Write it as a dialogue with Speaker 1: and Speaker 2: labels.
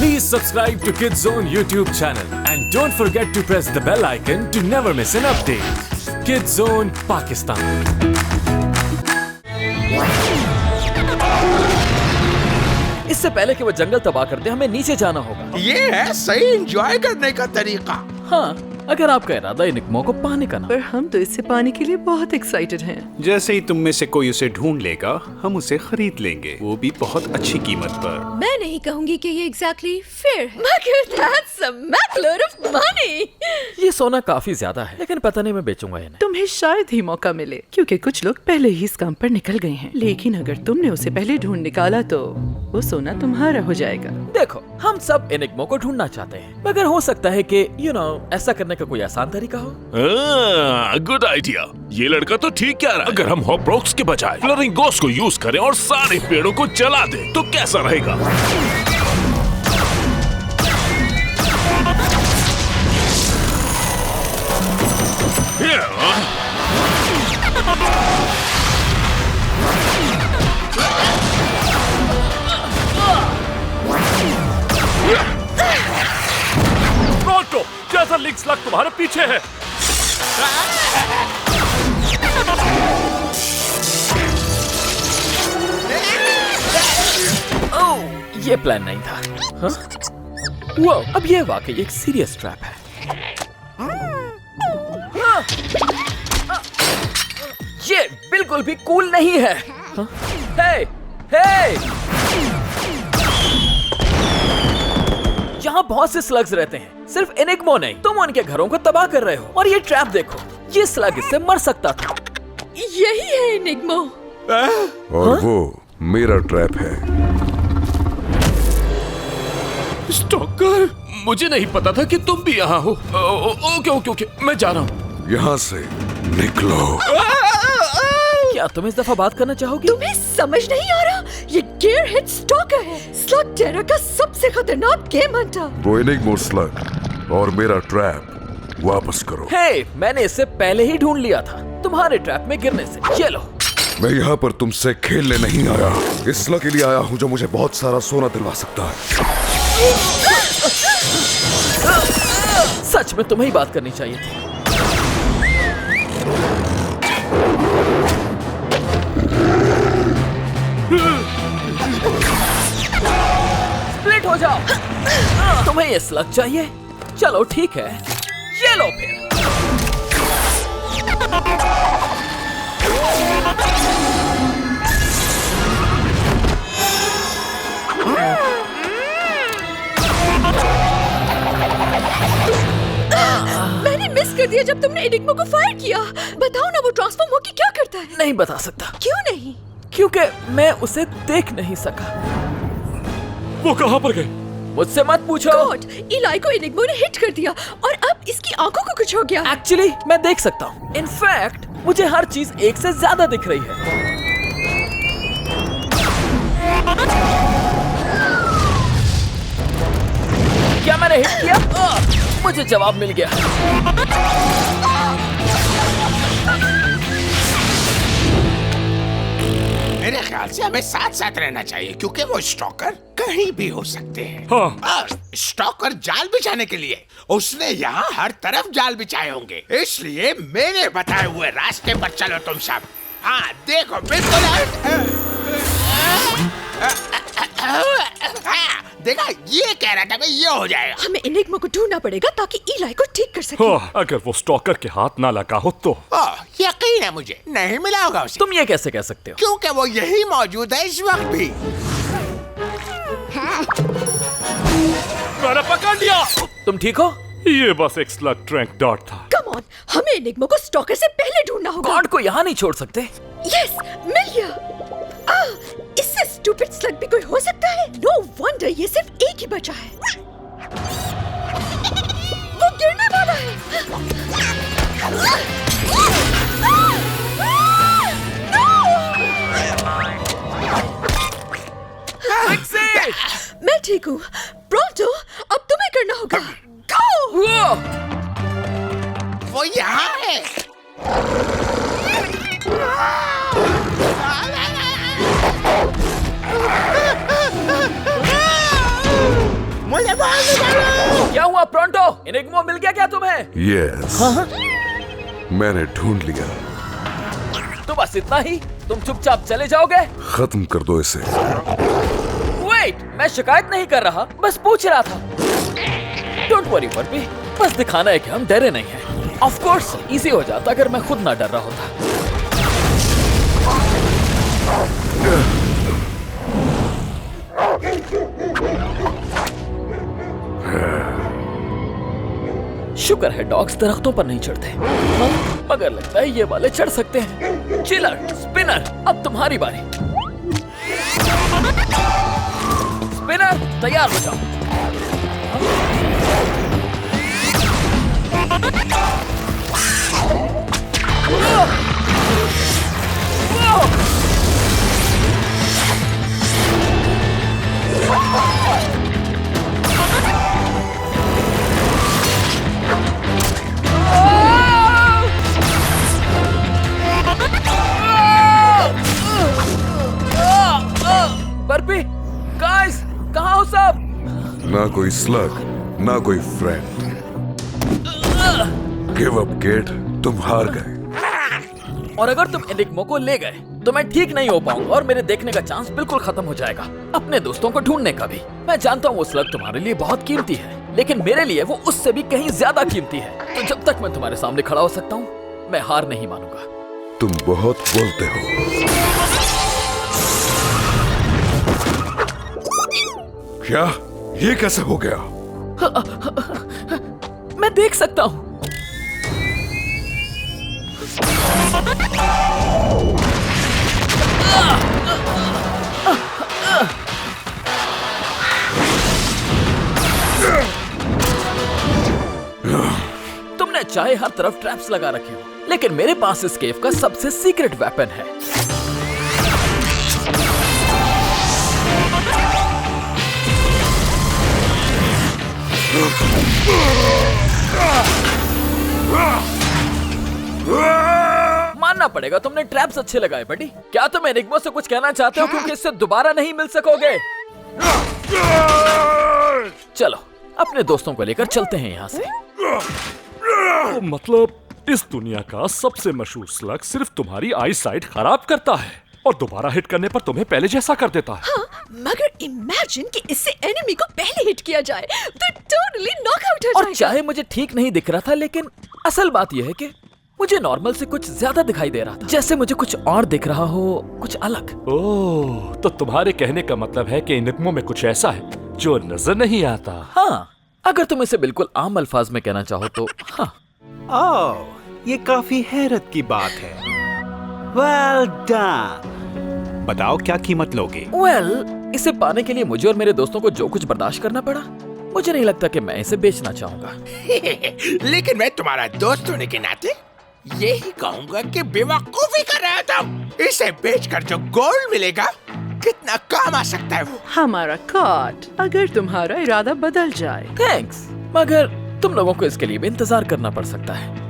Speaker 1: Please subscribe to Kids Zone YouTube channel and don't forget to press the bell icon to never miss an update. Kids Zone Pakistan.
Speaker 2: इससे पहले कि वो जंगल तबाह कर दे हमें नीचे जाना होगा।
Speaker 3: ये है सही एंजॉय करने का तरीका।
Speaker 2: हाँ, अगर आपका इरादा एनिग्मा को पाने का ना।
Speaker 4: पर हम तो इससे पाने के लिए बहुत एक्साइटेड हैं।
Speaker 5: जैसे ही तुम में से कोई उसे ढूंढ लेगा हम उसे खरीद लेंगे, वो भी बहुत अच्छी कीमत पर।
Speaker 6: मैं नहीं कहूँगी कि ये एग्जैक्टली फेयर है, मगर that's a MacLoad of money।
Speaker 2: ये सोना काफी ज्यादा है, लेकिन पता नहीं मैं बेचूंगा या नहीं।
Speaker 4: तुम्हें शायद ही मौका मिले, क्योंकि कुछ लोग पहले ही इस काम पर निकल गए हैं। लेकिन अगर तुमने उसे पहले ढूंढ निकाला तो वो सोना तुम्हारा हो जाएगा।
Speaker 2: देखो, हम सब एनिग्मा को ढूंढना चाहते हैं, मगर हो सकता है कि ऐसा करने का कोई आसान तरीका हो।
Speaker 7: Good idea. ये लड़का तो ठीक कह रहा है। अगर हम हॉपरॉक्स के बजाय फ्लरिंगोस को यूज करें और सारे पेड़ों को जला दें, तो कैसा रहेगा?
Speaker 1: जैसा लिंक स्लग तुम्हारे पीछे है।
Speaker 2: ओह, ये प्लान नहीं था। हाँ? वो, अब ये वाकई एक सीरियस ट्रैप है। ये बिल्कुल भी कूल नहीं है। हाँ? हे, हे! यहाँ बहुत से स्लग्स रहते हैं, सिर्फ एनिग्मा नहीं। तुम उनके घरों को तबाह कर रहे हो, और ये ट्रैप देखो, ये स्लग इससे मर सकता था।
Speaker 6: यही है एनिग्मा।
Speaker 8: और वो मेरा ट्रैप है।
Speaker 7: स्टॉकर, मुझे नहीं पता था कि तुम भी यहाँ हो। ओके, मैं जा रहा हूँ।
Speaker 8: यहाँ से निकलो।
Speaker 2: क्या तुम इस दफा बात करना चाहोगी?
Speaker 6: तुम्हें समझ नहीं आ रहा? ये गियरहेड स्टॉकर है, स्लग टेरर का सबसे खतरनाक गेम हंटर।
Speaker 8: वो एनिग्मा स्लग और मेरा ट्रैप वापस करो।
Speaker 2: हे, मैंने इससे पहले ही ढूंढ लिया था, तुम्हारे ट्रैप में गिरने से। ये लो।
Speaker 8: मैं यहाँ पर तुमसे खेलने नहीं आया, इस स्लग के लिए आया हूँ जो मुझे बहुत सारा सोना दिलवा सकता है।
Speaker 2: सच में तुम्हें ही बात करनी चाहिए थी। स्प्लिट हो जाओ। तुम्हें ये स्लग चाहिए? चलो ठीक है, ये लो फिर।
Speaker 6: मैंने मिस कर दिया जब तुमने एनिग्मा को फायर किया। बताओ ना, वो ट्रांसफॉर्म होके क्या करता है?
Speaker 2: नहीं बता सकता।
Speaker 6: क्यों नहीं?
Speaker 2: क्योंकि मैं उसे देख नहीं सका।
Speaker 1: वो कहाँ पर गए?
Speaker 2: मुझसे मत पूछो।
Speaker 6: गॉड, इलाई को एनिग्मा ने हिट कर दिया और अब इसकी आंखों को कुछ हो गया।
Speaker 2: एक्चुअली मैं देख सकता हूँ। इनफैक्ट मुझे हर चीज एक से ज्यादा दिख रही है। क्या मैंने हिट किया? मुझे जवाब मिल गया।
Speaker 3: मेरे ख्याल से हमें साथ साथ रहना चाहिए, क्योंकि वो स्टॉकर कहीं भी हो सकते हैं।
Speaker 1: हाँ।
Speaker 3: स्टॉकर जाल बिछाने के लिए उसने यहाँ हर तरफ जाल बिछाए होंगे, इसलिए मेरे बताए हुए रास्ते पर चलो तुम सब। हाँ देखो, बिल्कुल। देखा, ये कह रहा था मैं, ये हो जाएगा।
Speaker 6: हमें एनिग्मा को ढूंढना पड़ेगा ताकि इलाई को ठीक कर सके।
Speaker 1: अगर वो स्टॉकर के हाथ ना लगा हो तो।
Speaker 3: यकीन है मुझे, नहीं मिला होगा उसे।
Speaker 2: तुम ये कैसे कह सकते हो?
Speaker 3: क्योंकि वो यही मौजूद है इस वक्त भी।
Speaker 1: मैंने पकड़ लिया।
Speaker 2: तुम ठीक हो?
Speaker 1: ये बस एक स्लग ट्रैंक डॉट था।
Speaker 6: कम ऑन, हमें एनिग्मा को स्टॉकर से पहले ढूंढना होगा।
Speaker 2: गॉड को यहाँ नहीं छोड़ सकते।
Speaker 6: यस, मिल गया। इससे स्टूपिड स्लग भी कोई हो सकता है? नो वंडर ये सिर्फ एक ही बचा है। वो गिरने वाला है। मैं ठीक हूँ। ब्रोंटो, अब तुम्हें करना होगा। Go!
Speaker 3: वो यहाँ है।
Speaker 2: क्या हुआ प्रोंटो? एनिग्मा मिल गया क्या तुम्हें?
Speaker 8: यस, मैंने ढूंढ लिया।
Speaker 2: तो बस इतना ही? तुम चुपचाप चले जाओगे?
Speaker 8: खत्म कर दो इसे।
Speaker 2: वेट, मैं शिकायत नहीं कर रहा, बस पूछ रहा था। डोंट वरी बर्बी, बस दिखाना है कि हम डरे नहीं हैं। ऑफ कोर्स इजी हो जाता अगर मैं खुद ना डर रहा होता। शुक्र है डॉग्स दरख्तों पर नहीं चढ़ते। हाँ, मगर लगता है ये वाले चढ़ सकते हैं। चिलर, स्पिनर, अब तुम्हारी बारी। स्पिनर, तैयार हो जाओ। बर्बी, गाइस, कहाँ हो सब?
Speaker 8: ना कोई स्लग, ना कोई फ्रेंड। गिव अप किड, तुम हार गए।
Speaker 2: और अगर तुम एनिग्मा को ले गए तो मैं ठीक नहीं हो पाऊंगा और मेरे देखने का चांस बिल्कुल खत्म हो जाएगा, अपने दोस्तों को ढूंढने का भी। मैं जानता हूँ वो स्लग तुम्हारे लिए बहुत कीमती है, लेकिन मेरे लिए वो उससे भी कहीं ज्यादा कीमती है। तो जब तक मैं तुम्हारे सामने खड़ा हो सकता हूँ, मैं हार नहीं मानूंगा।
Speaker 8: तुम बहुत बोलते हो। क्या? ये कैसे हो गया?
Speaker 2: मैं देख सकता हूँ। तुमने चाहे हर तरफ ट्रैप्स लगा रखे हो, लेकिन मेरे पास इस केव का सबसे सीक्रेट वेपन है। मानना पड़ेगा तुमने ट्रैप्स अच्छे लगाए बडी। क्या तुम एनिग्मा से कुछ कहना चाहते हो क्योंकि इससे दोबारा नहीं मिल सकोगे? चलो अपने दोस्तों को लेकर चलते हैं यहाँ से।
Speaker 7: मतलब इस दुनिया का सबसे मशहूर स्लग सिर्फ तुम्हारी आई साइट खराब करता है और दोबारा हिट करने पर तुम्हें पहले जैसा कर देता है।
Speaker 6: हाँ, मगर इमेजिन कि इससे एनिमी को पहले हिट किया जाए तो टोटली नॉकआउट हो
Speaker 2: और
Speaker 6: जाएगा।
Speaker 2: चाहे मुझे ठीक नहीं दिख रहा था, लेकिन असल बात यह है कि मुझे नॉर्मल से कुछ ज्यादा दिखाई दे रहा था, जैसे मुझे कुछ और दिख रहा हो, कुछ अलग।
Speaker 7: ओह, तो तुम्हारे कहने का मतलब है कि एनिग्मा में कुछ ऐसा है जो नजर नहीं आता।
Speaker 2: हाँ, अगर तुम इसे बिल्कुल आम अल्फाज में कहना चाहो तो हाँ।
Speaker 5: ओह, ये काफी हैरत की बात है। Well done. बताओ क्या कीमत लोगे?
Speaker 2: वेल, इसे पाने के लिए मुझे और मेरे दोस्तों को जो कुछ बर्दाश्त करना पड़ा, मुझे नहीं लगता कि मैं इसे बेचना चाहूंगा।
Speaker 3: लेकिन मैं तुम्हारा दोस्त होने के नाते यही कहूंगा कि बेवकूफी कर रहे हो तुम। इसे बेचकर जो गोल्ड मिलेगा कितना काम आ सकता है वो।
Speaker 4: हमारा कार्ड, अगर तुम्हारा इरादा बदल जाए।
Speaker 2: थैंक्स, मगर तुम लोगों को इसके लिए भी इंतजार करना पड़ सकता है।